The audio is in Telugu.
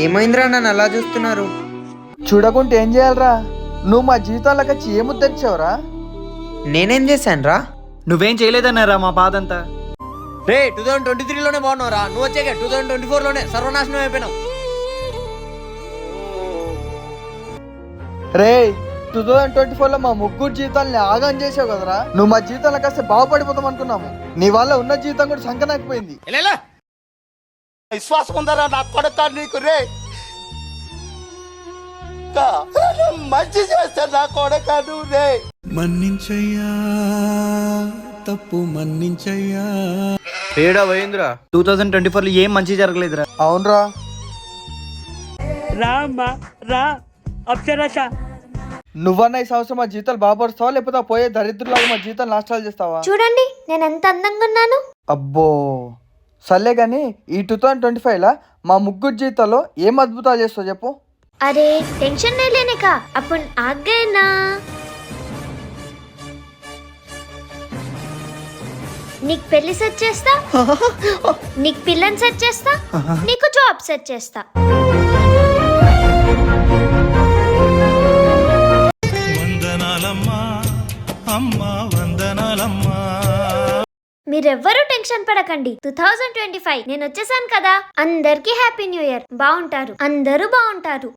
ఏమైందిరా నన్ను అలా చూస్తున్నారు? చూడకుంటే ఏం చేయాలరా? నువ్వు మా జీవితాలకు వచ్చి ఏ ముద్దచ్చావురా? నేనేం చేశాను రా? నువ్వేం చేయలేదన్నారా మా బాధ అంతా. రే 2023లోనే బాగున్నావురా, నువ్వు వచ్చాక 2024లోనే సర్వనాశనం అయిపోయినావు. రే 2024లో మా ముగ్గురు జీవితాలని ఆగం చేసావు కదరా. నువ్వు మా జీవితాల్లో కాస్త బాగుపడిపోతాం అనుకున్నాము. నీ వల్ల ఉన్న జీవితం కూడా సంకనాకపోయింది. విశ్వాసం ఉందరా నా కొడక నీకు? రే మంచి చేస్తా నా కొడక నువ్వు. రే మన్నించయ్యా, తప్పు మన్నించయ్యా. ఏడా పోయిందిరా? 2024లో ఏం మంచి జరగలేదురా. అవునరా. నువ్వన్నా ఈ సంవత్సరం మా జీతాలు బాగుపరుస్తావా, లేకపోతే పోయే దరిద్రులాగా మా జీతాలు నష్టాలు చేస్తావా? చూడండి నేను ఎంత అందంగా ఉన్నాను. అబ్బో సర్లే గాని ఈ 2025లా మా ముగ్గురు జీతాల్లో ఏం అద్భుతాలు చేస్తావు చెప్పు. अरे टेंशन नहीं लेने का, अपन आ गए ना. నీకు పెళ్లి సెట్ చేస్తా, నీకు పిల్లని సెట్ చేస్తా, నీకు జాబ్ సెట్ చేస్తా. వందనాలమ్మా అమ్మా, వందనాలమ్మా. మీరెవ్వరూ టెన్షన్ పడకండి. 2025 నేను వచ్చేసాను కదా. అందరికీ హ్యాపీ న్యూ ఇయర్. బాగుంటారు, అందరూ బాగుంటారు.